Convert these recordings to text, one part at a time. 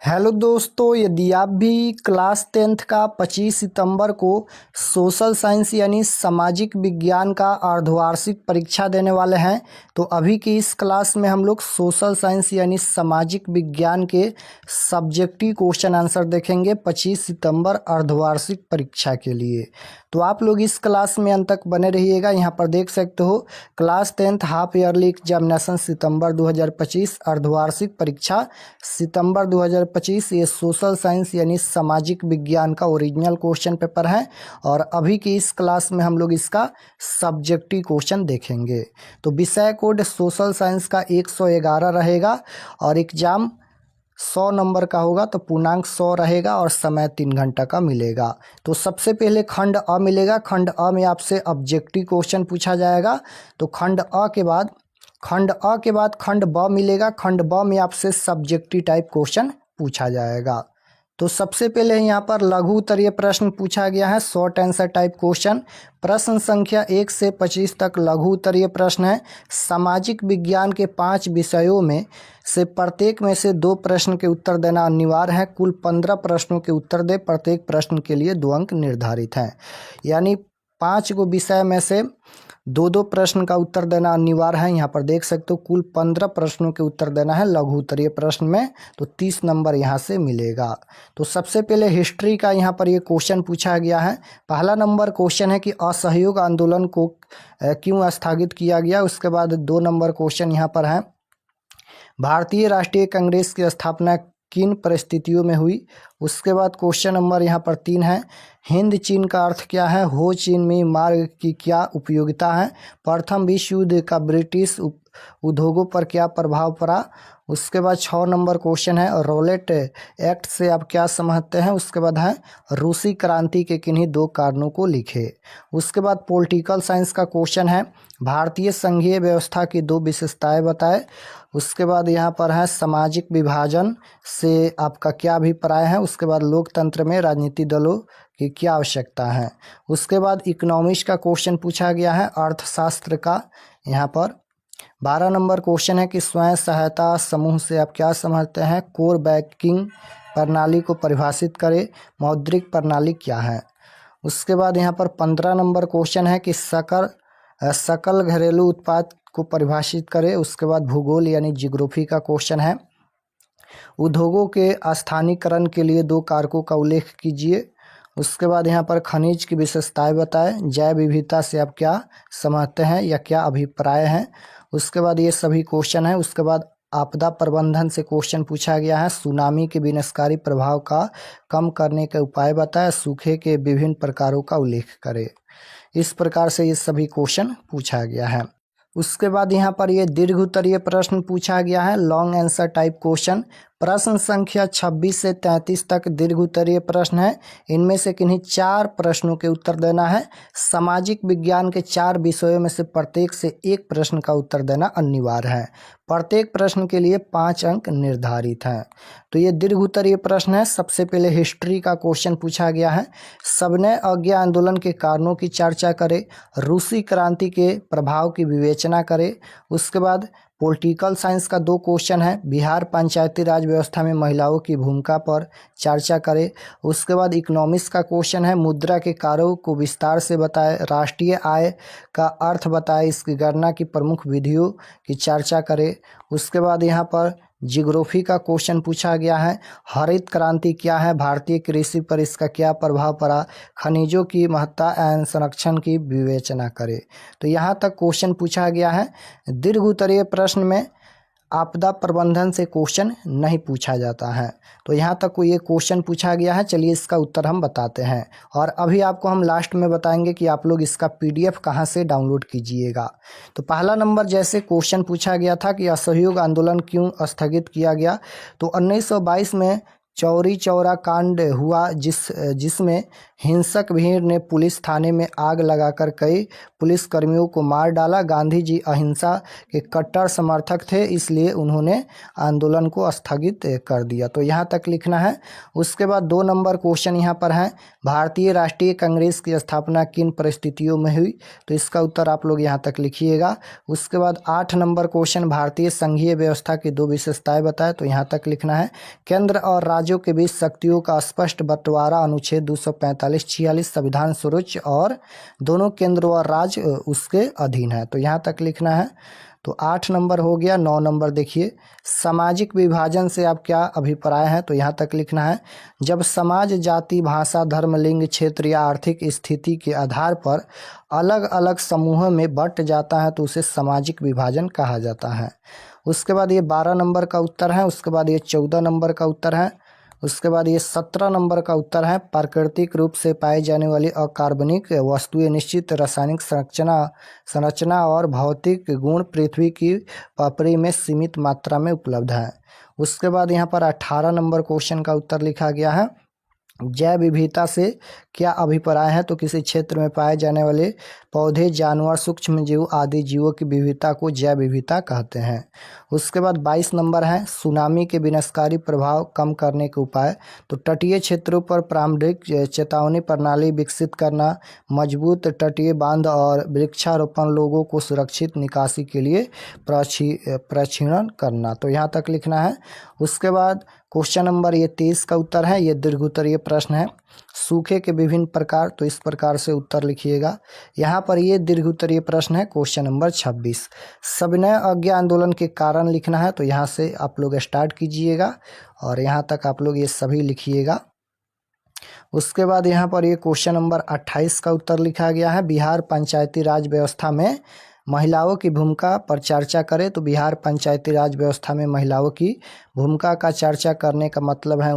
Hello दोस्तों, यदि आप भी क्लास 10th का 25 सितंबर को सोशल साइंस यानी सामाजिक विज्ञान का अर्धवार्षिक परीक्षा देने वाले हैं तो अभी की इस क्लास में हम लोग सोशल साइंस यानी सामाजिक विज्ञान के सब्जेक्टिव क्वेश्चन आंसर देखेंगे 25 सितंबर अर्धवार्षिक परीक्षा के लिए। तो आप लोग इस क्लास में अंत तक बने रहिएगा। यहाँ पर देख सकते हो class 10th half yearly examination सितंबर 2025, अर्धवार्षिक परीक्षा सितंबर 2025। ये सोशल साइंस यानी सामाजिक विज्ञान का ओरिजिनल क्वेश्चन पेपर है और अभी की इस क्लास में हम लोग इसका सब्जेक्टिव क्वेश्चन देखेंगे। तो विषय कोड सोशल साइंस का 111 रहेगा और एग्जाम 100 नंबर का होगा, तो पूर्णांक 100 रहेगा और समय 3 घंटा का मिलेगा। तो सबसे पहले खंड अ मिलेगा। खंड अ में आपसे ऑब्जेक्टिव क्वेश्चन पूछा जाएगा। तो खंड अ के बाद खंड ब मिलेगा। खंड ब में आपसे सब्जेक्टिव टाइप क्वेश्चन पूछा जाएगा। तो सबसे पहले यहाँ पर लघु उत्तरीय प्रश्न पूछा गया है, शॉर्ट आंसर टाइप क्वेश्चन। प्रश्न संख्या 1 से 25 तक लघु उत्तरीय प्रश्न है। सामाजिक विज्ञान के 5 विषयों में से प्रत्येक में से 2 प्रश्न के उत्तर देना अनिवार्य है। कुल 15 प्रश्नों के उत्तर दे, प्रत्येक प्रश्न के लिए 2 अंक निर्धारित हैं। यानी 5 गो विषय में से 2-2 प्रश्न का उत्तर देना अनिवार्य है। यहाँ पर देख सकते हो कुल 15 प्रश्नों के उत्तर देना है लघु उत्तरीय प्रश्न में, तो 30 नंबर यहाँ से मिलेगा। तो सबसे पहले हिस्ट्री का यहाँ पर ये क्वेश्चन पूछा गया है। पहला नंबर क्वेश्चन है कि असहयोग आंदोलन को क्यों स्थगित किया गया। उसके बाद 2 नंबर क्वेश्चन यहाँ पर है, भारतीय राष्ट्रीय कांग्रेस की स्थापना किन परिस्थितियों में हुई। उसके बाद क्वेश्चन नंबर यहाँ पर 3 है, हिंद चीन का अर्थ क्या है। हो चिन मिन मार्ग की क्या उपयोगिता है। प्रथम विश्व युद्ध का ब्रिटिश उद्योगों पर क्या प्रभाव पड़ा। उसके बाद 6 नंबर क्वेश्चन है, रॉलेट एक्ट से आप क्या समझते हैं। उसके बाद है, रूसी क्रांति के किन्हीं 2 कारणों को लिखे। उसके बाद पॉलिटिकल साइंस का क्वेश्चन है, भारतीय संघीय व्यवस्था की 2 विशेषताएं बताएं। उसके बाद यहाँ पर है, सामाजिक विभाजन से आपका क्या अभिप्राय है। उसके बाद लोकतंत्र में राजनीतिक दलों की क्या आवश्यकता है। उसके बाद इकोनॉमिक्स का क्वेश्चन पूछा गया है, अर्थशास्त्र का। यहाँ पर 12 नंबर क्वेश्चन है कि स्वयं सहायता समूह से आप क्या समझते हैं। कोर बैंकिंग प्रणाली को परिभाषित करें। मौद्रिक प्रणाली क्या है। उसके बाद यहाँ पर 15 नंबर क्वेश्चन है कि सकल घरेलू उत्पाद को परिभाषित करें। उसके बाद भूगोल यानी जियोग्राफी का क्वेश्चन है, उद्योगों के स्थानीयकरण के लिए 2 कारकों का उल्लेख कीजिए। उसके बाद यहाँ पर खनिज की विशेषताएं बताएं। जैव विविधता से आप क्या समझते हैं या क्या अभिप्राय है। उसके बाद ये सभी क्वेश्चन है। उसके बाद आपदा प्रबंधन से क्वेश्चन पूछा गया है, सुनामी के विनाशकारी प्रभाव का कम करने के उपाय बताएं। सूखे के विभिन्न प्रकारों का उल्लेख करें। इस प्रकार से ये सभी क्वेश्चन पूछा गया है। उसके बाद यहाँ पर ये दीर्घ उत्तरीय प्रश्न पूछा गया है, लॉन्ग आंसर टाइप क्वेश्चन। प्रश्न संख्या 26 से 33 तक दीर्घ उत्तरीय प्रश्न है। इनमें से किन्हीं 4 प्रश्नों के उत्तर देना है। सामाजिक विज्ञान के 4 विषयों में से प्रत्येक से 1 प्रश्न का उत्तर देना अनिवार्य है। प्रत्येक प्रश्न के लिए 5 अंक निर्धारित हैं। तो ये दीर्घ उत्तरीय प्रश्न है। सबसे पहले हिस्ट्री का क्वेश्चन पूछा गया है, सविनय अवज्ञा आंदोलन के कारणों की चर्चा करें। रूसी क्रांति के प्रभाव की विवेचना करें। उसके बाद पॉलिटिकल साइंस का 2 क्वेश्चन है, बिहार पंचायती राज व्यवस्था में महिलाओं की भूमिका पर चर्चा करें। उसके बाद इकोनॉमिक्स का क्वेश्चन है, मुद्रा के कार्यों को विस्तार से बताएं। राष्ट्रीय आय का अर्थ बताएं, इसकी गणना की प्रमुख विधियों की चर्चा करें। उसके बाद यहाँ पर जियोग्राफी का क्वेश्चन पूछा गया है, हरित क्रांति क्या है, भारतीय कृषि पर इसका क्या प्रभाव पड़ा, खनिजों की महत्ता एवं संरक्षण की विवेचना करें। तो यहाँ तक क्वेश्चन पूछा गया है। दीर्घ उत्तरीय प्रश्न में आपदा प्रबंधन से क्वेश्चन नहीं पूछा जाता है। तो यहाँ तक ये क्वेश्चन पूछा गया है। चलिए इसका उत्तर हम बताते हैं और अभी आपको हम लास्ट में बताएंगे कि आप लोग इसका PDF कहाँ से डाउनलोड कीजिएगा। तो पहला नंबर जैसे क्वेश्चन पूछा गया था कि असहयोग आंदोलन क्यों स्थगित किया गया, तो 1922 में चौरी चौरा कांड हुआ जिसमें हिंसक भीड़ ने पुलिस थाने में आग लगाकर कई पुलिसकर्मियों को मार डाला। गांधी जी अहिंसा के कट्टर समर्थक थे, इसलिए उन्होंने आंदोलन को स्थगित कर दिया। तो यहाँ तक लिखना है। उसके बाद 2 नंबर क्वेश्चन यहाँ पर है, भारतीय राष्ट्रीय कांग्रेस की स्थापना किन परिस्थितियों में हुई? तो इसका उत्तर आप लोग यहाँ तक लिखिएगा। उसके बाद 8 नंबर क्वेश्चन, भारतीय संघीय व्यवस्था की 2 विशेषताएं बताएं। तो यहाँ तक लिखना है, केंद्र और राज्यों के बीच शक्तियों का स्पष्ट बंटवारा, अनुच्छेद 245-46 संविधान सर्वोच्च और दोनों केंद्र और राज्य उसके अधीन है। तो यहाँ तक लिखना है। तो 8 नंबर हो गया। 9 नंबर देखिए, सामाजिक विभाजन से आप क्या अभिप्राय है? तो यहाँ तक लिखना है, जब समाज जाति, भाषा, धर्म, लिंग, क्षेत्र या आर्थिक स्थिति के आधार पर अलग अलग समूहों में बंट जाता है तो उसे सामाजिक विभाजन कहा जाता है। उसके बाद ये 12 नंबर का उत्तर है। उसके बाद ये 14 नंबर का उत्तर है। उसके बाद ये 17 नंबर का उत्तर है, प्राकृतिक रूप से पाई जाने वाली अकार्बनिक वस्तुएं निश्चित रासायनिक संरचना और भौतिक गुण पृथ्वी की पपड़ी में सीमित मात्रा में उपलब्ध है। उसके बाद यहाँ पर 18 नंबर क्वेश्चन का उत्तर लिखा गया है, जैव विविधता से क्या अभिप्राय है? तो किसी क्षेत्र में पाए जाने वाले पौधे, जानवर, सूक्ष्म जीव आदि जीवों की विविधता को जैव विविधता कहते हैं। उसके बाद 22 नंबर है, सुनामी के विनाशकारी प्रभाव कम करने के उपाय। तो तटीय क्षेत्रों पर प्रारंभिक चेतावनी प्रणाली विकसित करना, मजबूत तटीय बांध और वृक्षारोपण, लोगों को सुरक्षित निकासी के लिए प्रशिक्षण करना। तो यहाँ तक लिखना है। उसके बाद क्वेश्चन नंबर ये 23 का उत्तर है, ये दीर्घोत्तरीय प्रश्न है, सूखे के विभिन्न प्रकार। तो इस प्रकार से उत्तर लिखिएगा। यहाँ पर ये दीर्घोत्तरीय प्रश्न है, क्वेश्चन नंबर 26। सविनय अवज्ञा आंदोलन के कारण लिखना है। तो यहाँ से आप लोग स्टार्ट कीजिएगा और यहाँ तक आप लोग ये सभी लिखिएगा। उसके बाद यहाँ पर ये क्वेश्चन नंबर 28 का उत्तर लिखा गया है, बिहार पंचायती राज व्यवस्था में महिलाओं की भूमिका पर चर्चा करें। तो बिहार पंचायती राज व्यवस्था में महिलाओं की भूमिका का चर्चा करने का मतलब है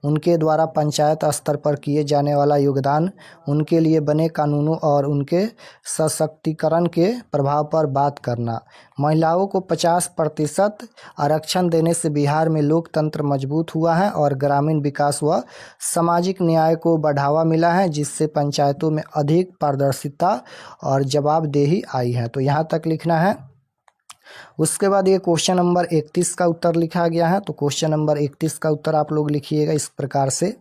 उनके द्वारा पंचायत स्तर पर किए जाने वाला योगदान, उनके लिए बने कानूनों और उनके सशक्तिकरण के प्रभाव पर बात करना। महिलाओं को 50% आरक्षण देने से बिहार में लोकतंत्र मजबूत हुआ है और ग्रामीण विकास व सामाजिक न्याय को बढ़ावा मिला है, जिससे पंचायतों में अधिक पारदर्शिता और जवाबदेही आई है। तो यहाँ तक लिखना है। उसके बाद ये क्वेश्चन नंबर 31 का उत्तर लिखा गया है। तो क्वेश्चन नंबर 31 का उत्तर आप लोग लिखिएगा इस प्रकार से।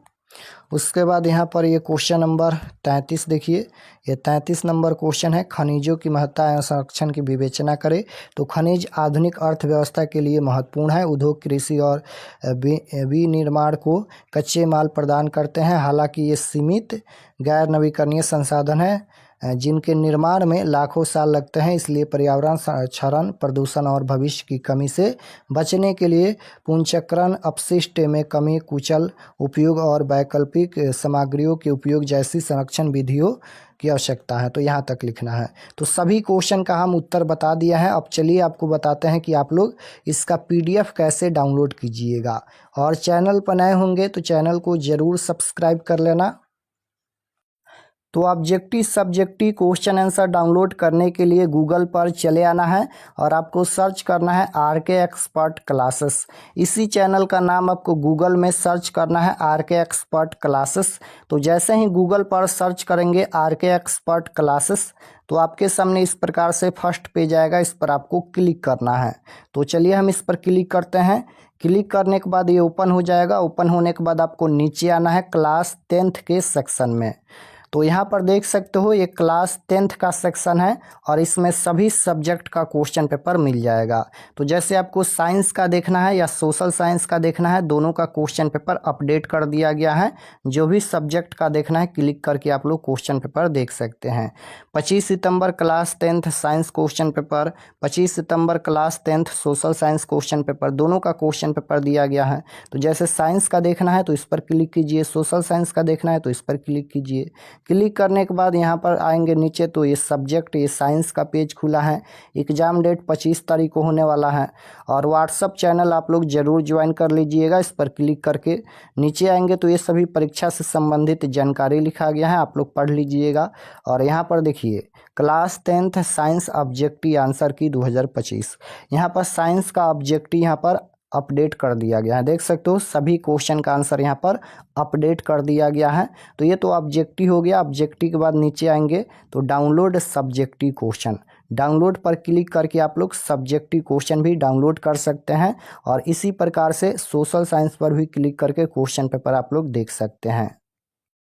उसके बाद यहाँ पर ये क्वेश्चन नंबर 33 देखिए, ये 33 नंबर क्वेश्चन है, खनिजों की महत्ता एवं संरक्षण की विवेचना करें। तो खनिज आधुनिक अर्थव्यवस्था के लिए महत्वपूर्ण है। उद्योग, कृषि और विनिर्माण को कच्चे माल प्रदान करते हैं। हालांकि ये सीमित गैर नवीकरणीय संसाधन है जिनके निर्माण में लाखों साल लगते हैं, इसलिए पर्यावरण क्षरण, प्रदूषण और भविष्य की कमी से बचने के लिए पुनर्चक्रण, अपशिष्ट में कमी, कुशल उपयोग और वैकल्पिक सामग्रियों के उपयोग जैसी संरक्षण विधियों की आवश्यकता है। तो यहाँ तक लिखना है। तो सभी क्वेश्चन का हम उत्तर बता दिया है। अब चलिए आपको बताते हैं कि आप लोग इसका PDF कैसे डाउनलोड कीजिएगा। और चैनल पर नए होंगे तो चैनल को ज़रूर सब्सक्राइब कर लेना। तो objective subjective question answer download करने के लिए गूगल पर चले आना है और आपको सर्च करना है RK एक्सपर्ट क्लासेस। इसी चैनल का नाम आपको गूगल में सर्च करना है RK एक्सपर्ट क्लासेस। तो जैसे ही गूगल पर सर्च करेंगे RK एक्सपर्ट क्लासेस तो आपके सामने इस प्रकार से फर्स्ट पेज आएगा, इस पर आपको क्लिक करना है। तो चलिए हम इस पर क्लिक करते हैं। क्लिक करने के बाद ये ओपन हो जाएगा। ओपन होने के बाद आपको नीचे आना है क्लास 10th के सेक्शन में। तो यहाँ पर देख सकते हो ये क्लास 10th का सेक्शन है और इसमें सभी सब्जेक्ट का क्वेश्चन पेपर मिल जाएगा। तो जैसे आपको साइंस का देखना है या सोशल साइंस का देखना है, दोनों का क्वेश्चन पेपर अपडेट कर दिया गया है। जो भी सब्जेक्ट का देखना है क्लिक करके आप लोग क्वेश्चन पेपर देख सकते हैं। 25 सितंबर class 10th science question paper, 25 सितंबर class 10th social science question paper, दोनों का क्वेश्चन पेपर दिया गया है। तो जैसे साइंस का देखना है तो इस पर क्लिक कीजिए, सोशल साइंस का देखना है तो इस पर क्लिक कीजिए। क्लिक करने के बाद यहाँ पर आएंगे नीचे तो ये सब्जेक्ट, ये साइंस का पेज खुला है। एग्ज़ाम डेट 25 तारीख को होने वाला है और व्हाट्सअप चैनल आप लोग ज़रूर ज्वाइन कर लीजिएगा। इस पर क्लिक करके नीचे आएंगे तो ये सभी परीक्षा से संबंधित जानकारी लिखा गया है, आप लोग पढ़ लीजिएगा। और यहाँ पर देखिए class 10th science objective answer की 2025, यहाँ पर साइंस का ऑब्जेक्टिव यहाँ पर अपडेट कर दिया गया है। देख सकते हो सभी क्वेश्चन का आंसर यहाँ पर अपडेट कर दिया गया है। तो ये तो ऑब्जेक्टिव हो गया। ऑब्जेक्टिव के बाद नीचे आएंगे तो डाउनलोड सब्जेक्टिव क्वेश्चन, डाउनलोड पर क्लिक करके आप लोग सब्जेक्टिव क्वेश्चन भी डाउनलोड कर सकते हैं। और इसी प्रकार से सोशल साइंस पर भी क्लिक करके क्वेश्चन पेपर आप लोग देख सकते हैं।